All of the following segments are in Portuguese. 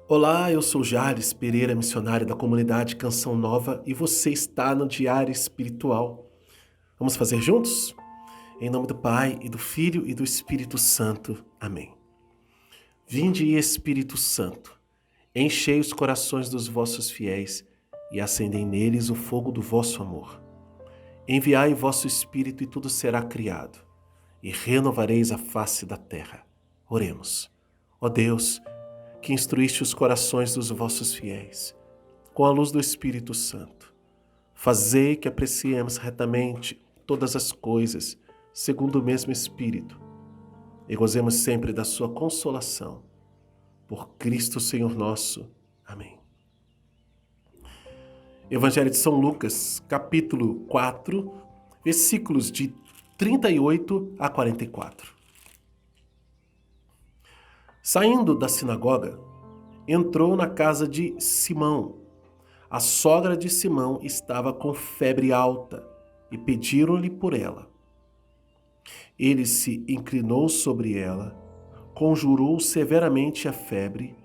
Olá, eu sou Jales Pereira, missionário da comunidade Canção Nova, e você está no Diário Espiritual. Vamos fazer juntos? Em nome do Pai, e do Filho e do Espírito Santo. Amém. Vinde, Espírito Santo, enchei os corações dos vossos fiéis e acendei neles o fogo do vosso amor. Enviai vosso Espírito e tudo será criado, e renovareis a face da terra. Oremos. Ó Deus, que instruíste os corações dos vossos fiéis, com a luz do Espírito Santo. Fazei que apreciemos retamente todas as coisas, segundo o mesmo Espírito, e gozemos sempre da sua consolação. Por Cristo Senhor nosso. Amém. Evangelho de São Lucas, capítulo 4, versículos de 38 a 44. Saindo da sinagoga, entrou na casa de Simão. A sogra de Simão estava com febre alta e pediram-lhe por ela. Ele se inclinou sobre ela, conjurou severamente a febre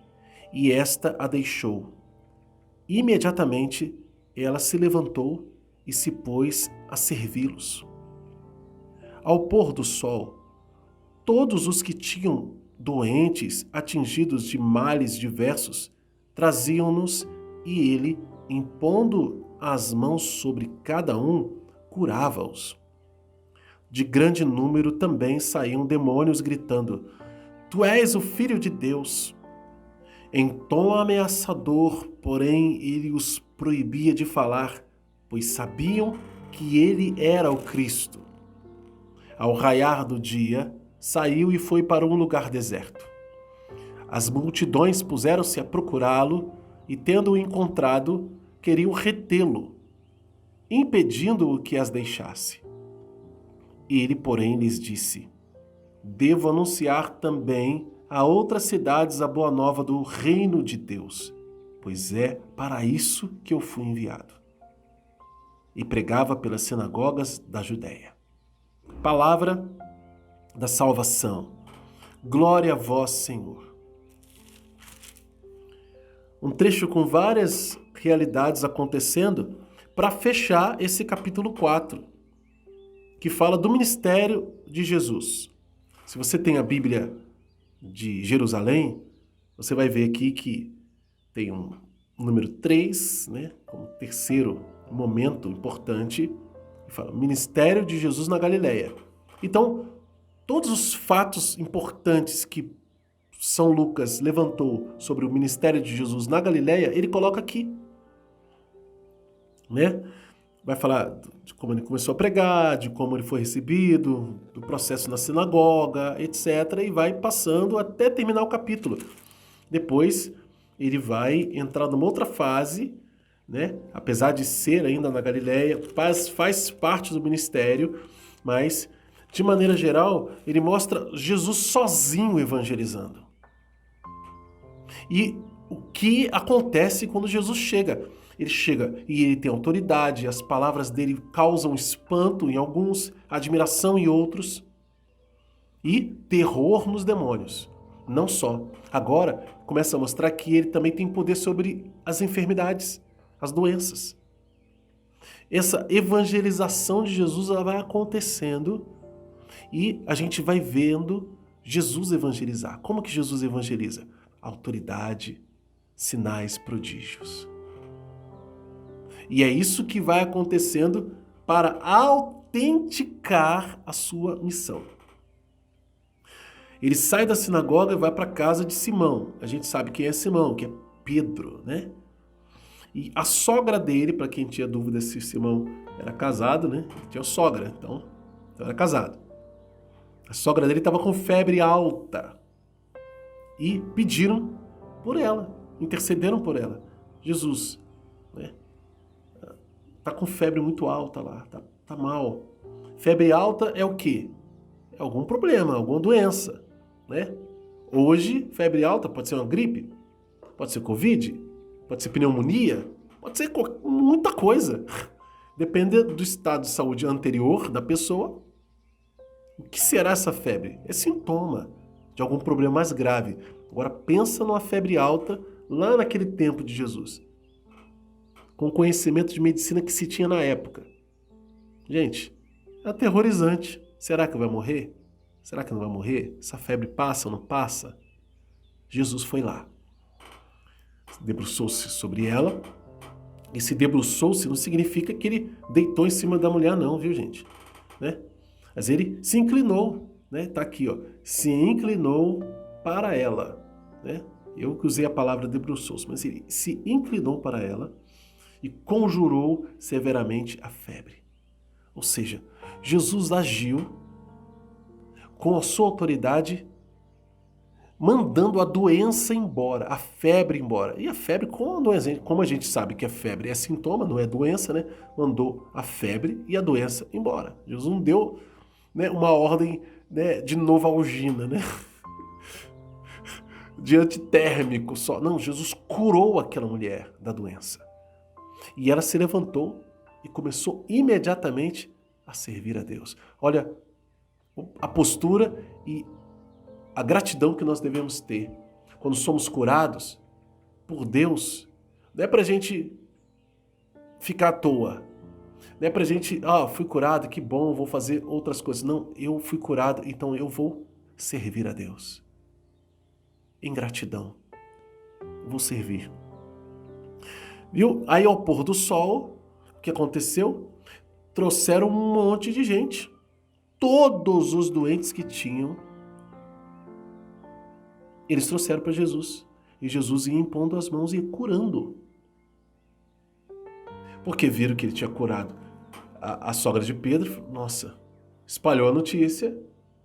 e esta a deixou. Imediatamente ela se levantou e se pôs a servi-los. Ao pôr do sol, todos os que tinham doentes, atingidos de males diversos, traziam-nos e ele, impondo as mãos sobre cada um, curava-os. De grande número também saíam demônios gritando: Tu és o Filho de Deus. Em tom ameaçador, porém, ele os proibia de falar, pois sabiam que ele era o Cristo. Ao raiar do dia, saiu e foi para um lugar deserto. As multidões puseram-se a procurá-lo e, tendo-o encontrado, queriam retê-lo, impedindo-o que as deixasse. Ele, porém, lhes disse: Devo anunciar também a outras cidades a boa nova do reino de Deus, pois é para isso que eu fui enviado. E pregava pelas sinagogas da Judéia. Palavra da salvação. Glória a vós, Senhor. Um trecho com várias realidades acontecendo para fechar esse capítulo 4, que fala do ministério de Jesus. Se você tem a Bíblia de Jerusalém, você vai ver aqui que tem um número 3, né, como terceiro momento importante, que fala ministério de Jesus na Galileia. Então, todos os fatos importantes que São Lucas levantou sobre o ministério de Jesus na Galileia, ele coloca aqui, né? Vai falar de como ele começou a pregar, de como ele foi recebido, do processo na sinagoga, etc. E vai passando até terminar o capítulo. Depois, ele vai entrar numa outra fase, né? Apesar de ser ainda na Galileia, faz parte do ministério, mas, de maneira geral, ele mostra Jesus sozinho evangelizando. E o que acontece quando Jesus chega? Ele chega e ele tem autoridade, as palavras dele causam espanto em alguns, admiração em outros e terror nos demônios. Não só. Agora começa a mostrar que ele também tem poder sobre as enfermidades, as doenças. Essa evangelização de Jesus ela vai acontecendo e a gente vai vendo Jesus evangelizar. Como que Jesus evangeliza? Autoridade, sinais, prodígios. E é isso que vai acontecendo para autenticar a sua missão. Ele sai da sinagoga e vai para a casa de Simão. A gente sabe quem é Simão, que é Pedro, né? E a sogra dele, para quem tinha dúvida se Simão era casado, né? Ele tinha sogra, então era casado. A sogra dele estava com febre alta. E pediram por ela, intercederam por ela. Jesus, né? Tá com febre muito alta lá, tá mal. Febre alta é o quê? É algum problema, alguma doença, né? Hoje, febre alta pode ser uma gripe, pode ser Covid, pode ser pneumonia, pode ser muita coisa. Depende do estado de saúde anterior da pessoa. O que será essa febre? É sintoma de algum problema mais grave. Agora pensa numa febre alta lá naquele tempo de Jesus, com o conhecimento de medicina que se tinha na época. Gente, é aterrorizante. Será que vai morrer? Será que não vai morrer? Essa febre passa ou não passa? Jesus foi lá, debruçou-se sobre ela. E se debruçou-se não significa que ele deitou em cima da mulher, não, viu, gente? Né? Mas ele se inclinou, né? Tá aqui, ó. Se inclinou para ela, né? Eu que usei a palavra debruçou-se, mas ele se inclinou para ela e conjurou severamente a febre. Ou seja, Jesus agiu com a sua autoridade, mandando a doença embora, a febre embora. E a febre, como a gente sabe que a febre é sintoma, não é doença, né? Mandou a febre e a doença embora. Jesus não deu, né, uma ordem, né, de Novalgina, né? De antitérmico só. Não, Jesus curou aquela mulher da doença. E ela se levantou e começou imediatamente a servir a Deus. Olha a postura e a gratidão que nós devemos ter quando somos curados por Deus. Não é pra gente ficar à toa. Não é pra gente, fui curado, que bom, vou fazer outras coisas. Não, eu fui curado, então eu vou servir a Deus. Em gratidão. Vou servir. Viu? Aí ao pôr do sol, o que aconteceu? Trouxeram um monte de gente. Todos os doentes que tinham, eles trouxeram para Jesus. E Jesus ia impondo as mãos e ia curando. Porque viram que ele tinha curado a sogra de Pedro. Nossa, espalhou a notícia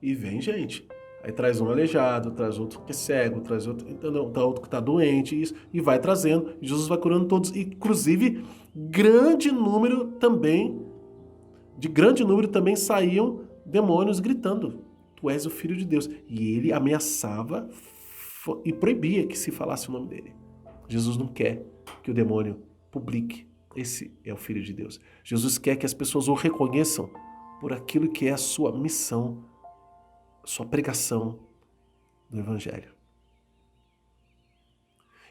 e vem gente. Aí traz um aleijado, traz outro que é cego, traz outro, entendeu? Outro que está doente, isso, e vai trazendo. E Jesus vai curando todos. Inclusive, de grande número também saíam demônios gritando: Tu és o Filho de Deus. E ele ameaçava e proibia que se falasse o nome dele. Jesus não quer que o demônio publique: Esse é o Filho de Deus. Jesus quer que as pessoas o reconheçam por aquilo que é a sua missão, sua pregação do Evangelho.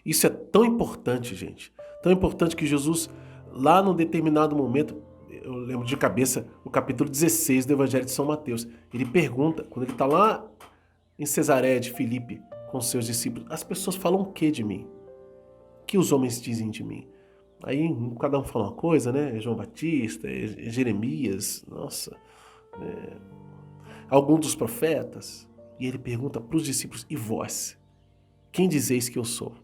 Isso é tão importante, gente. Tão importante que Jesus, lá num determinado momento, eu lembro de cabeça, o capítulo 16 do Evangelho de São Mateus, ele pergunta, quando ele está lá em Cesareia de Filipe, com seus discípulos: as pessoas falam o que de mim? O que os homens dizem de mim? Aí cada um fala uma coisa, né? João Batista, Jeremias, nossa, algum dos profetas. E ele pergunta para os discípulos: e vós? Quem dizeis que eu sou?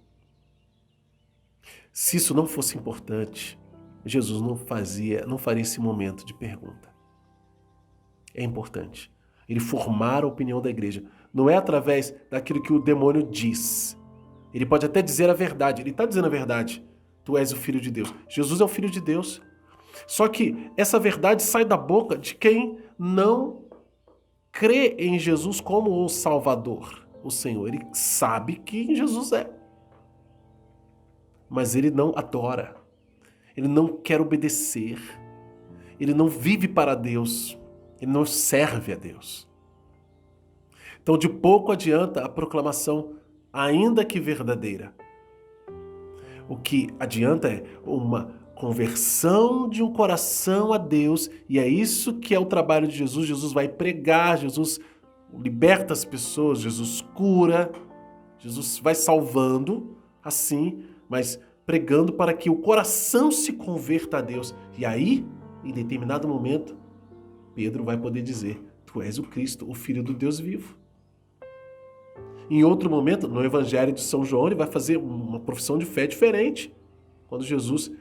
Se isso não fosse importante, Jesus não faria esse momento de pergunta. É importante. Ele formar a opinião da igreja. Não é através daquilo que o demônio diz. Ele pode até dizer a verdade. Ele está dizendo a verdade. Tu és o Filho de Deus. Jesus é o Filho de Deus. Só que essa verdade sai da boca de quem não crê em Jesus como o Salvador, o Senhor. Ele sabe quem Jesus é. Mas ele não adora. Ele não quer obedecer. Ele não vive para Deus. Ele não serve a Deus. Então, de pouco adianta a proclamação, ainda que verdadeira. O que adianta é uma conversão de um coração a Deus, e é isso que é o trabalho de Jesus. Jesus vai pregar, Jesus liberta as pessoas, Jesus cura, Jesus vai salvando, assim, mas pregando para que o coração se converta a Deus. E aí, em determinado momento, Pedro vai poder dizer: Tu és o Cristo, o Filho do Deus vivo. Em outro momento, no Evangelho de São João, ele vai fazer uma profissão de fé diferente. Quando Jesus,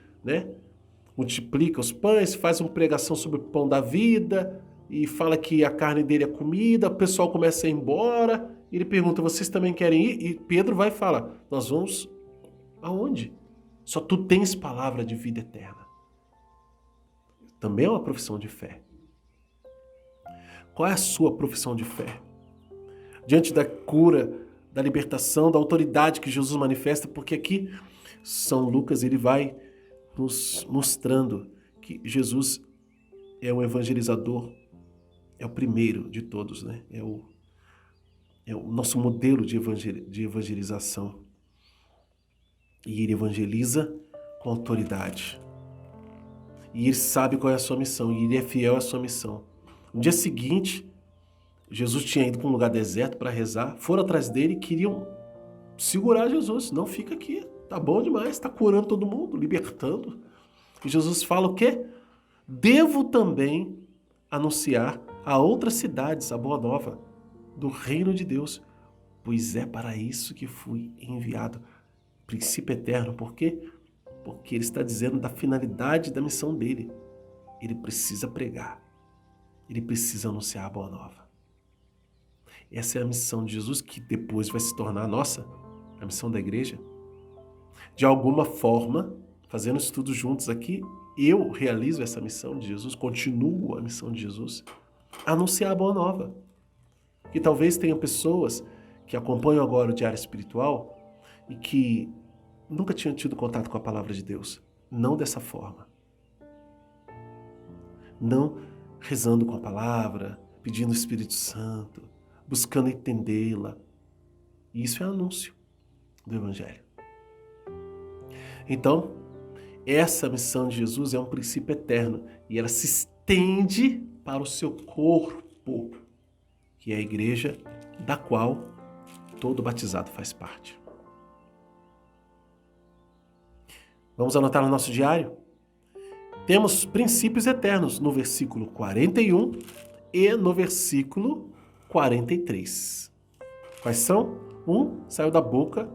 multiplica os pães, faz uma pregação sobre o pão da vida e fala que a carne dele é comida, o pessoal começa a ir embora. Ele pergunta: vocês também querem ir? E Pedro vai e fala: nós vamos aonde? Só tu tens palavra de vida eterna. Também é uma profissão de fé. Qual é a sua profissão de fé? Diante da cura, da libertação, da autoridade que Jesus manifesta, porque aqui São Lucas ele vai nos mostrando que Jesus é um evangelizador, é o primeiro de todos, né? É o nosso modelo de evangelização. E ele evangeliza com autoridade. E ele sabe qual é a sua missão, e ele é fiel à sua missão. No dia seguinte, Jesus tinha ido para um lugar deserto para rezar, foram atrás dele e queriam segurar Jesus. Não, fica aqui, tá bom demais, tá curando todo mundo, libertando. E Jesus fala o quê? Devo também anunciar a outras cidades a boa nova do reino de Deus, pois é para isso que fui enviado. Princípio eterno, por quê? Porque ele está dizendo da finalidade da missão dele. Ele precisa pregar, ele precisa anunciar a boa nova. Essa é a missão de Jesus, que depois vai se tornar a nossa, a missão da igreja. De alguma forma, fazendo estudos juntos aqui, eu realizo essa missão de Jesus, continuo a missão de Jesus, anunciar a boa nova. E talvez tenham pessoas que acompanham agora o Diário Espiritual e que nunca tinham tido contato com a palavra de Deus. Não dessa forma. Não rezando com a palavra, pedindo o Espírito Santo, buscando entendê-la. E isso é anúncio do Evangelho. Então, essa missão de Jesus é um princípio eterno e ela se estende para o seu corpo, que é a igreja da qual todo batizado faz parte. Vamos anotar no nosso diário? Temos princípios eternos no versículo 41 e no versículo 43. Quais são? Saiu da boca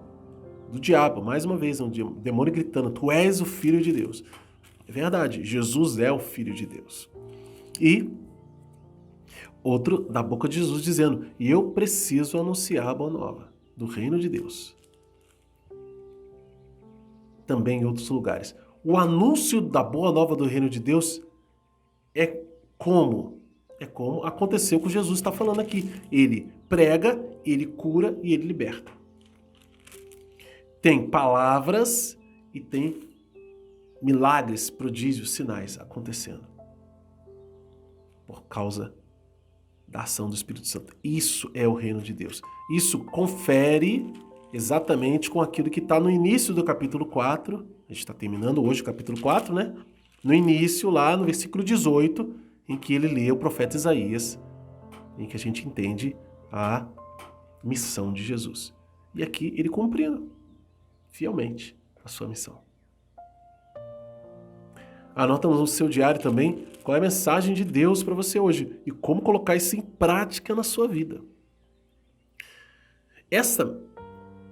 do diabo, mais uma vez, um demônio gritando, tu és o Filho de Deus. É verdade, Jesus é o Filho de Deus. E outro da boca de Jesus dizendo, e eu preciso anunciar a boa nova do reino de Deus. Também em outros lugares. O anúncio da boa nova do reino de Deus é como aconteceu com Jesus está falando aqui. Ele prega, ele cura e ele liberta. Tem palavras e tem milagres, prodígios, sinais acontecendo. Por causa da ação do Espírito Santo. Isso é o reino de Deus. Isso confere exatamente com aquilo que está no início do capítulo 4. A gente está terminando hoje o capítulo 4, né? No início, lá no versículo 18, em que ele lê o profeta Isaías, em que a gente entende a missão de Jesus. E aqui ele cumprindo fielmente a sua missão. Anota no seu diário também qual é a mensagem de Deus para você hoje e como colocar isso em prática na sua vida. Essa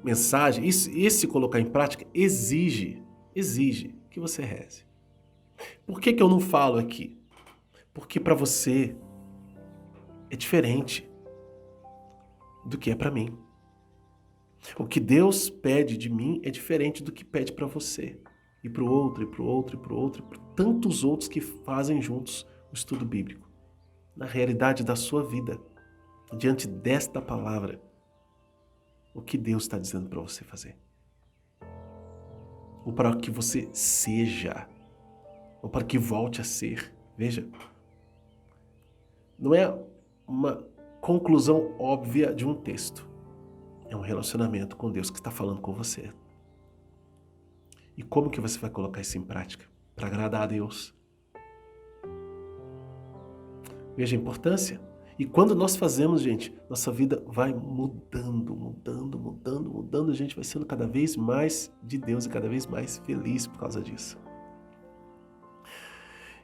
mensagem, esse colocar em prática, exige que você reze. Por que eu não falo aqui? Porque para você é diferente do que é para mim. O que Deus pede de mim é diferente do que pede para você. E para o outro, e para o outro, e para o outro, e para tantos outros que fazem juntos o estudo bíblico. Na realidade da sua vida, diante desta palavra, o que Deus está dizendo para você fazer. Ou para que você seja, ou para que volte a ser. Veja, não é uma conclusão óbvia de um texto. É um relacionamento com Deus que está falando com você. E como que você vai colocar isso em prática? Para agradar a Deus. Veja a importância. E quando nós fazemos, gente, nossa vida vai mudando. A gente vai sendo cada vez mais de Deus e cada vez mais feliz por causa disso.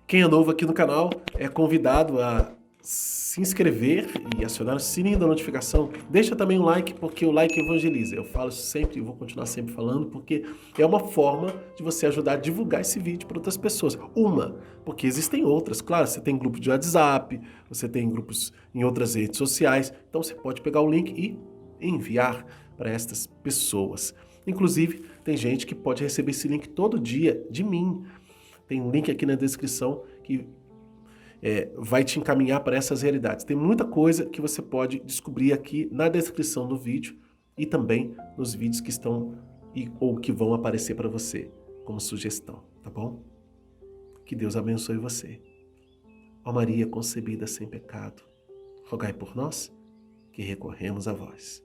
Quem é novo aqui no canal é convidado a se inscrever e acionar o sininho da notificação. Deixa também um like, porque o like evangeliza. Eu falo sempre e vou continuar sempre falando, porque é uma forma de você ajudar a divulgar esse vídeo para outras pessoas. Porque existem outras. Claro, você tem grupo de WhatsApp, você tem grupos em outras redes sociais. Então você pode pegar o link e enviar para estas pessoas. Inclusive, tem gente que pode receber esse link todo dia de mim. Tem um link aqui na descrição que vai te encaminhar para essas realidades. Tem muita coisa que você pode descobrir aqui na descrição do vídeo e também nos vídeos que estão ou que vão aparecer para você como sugestão, tá bom? Que Deus abençoe você. Ó Maria concebida sem pecado, rogai por nós que recorremos a vós.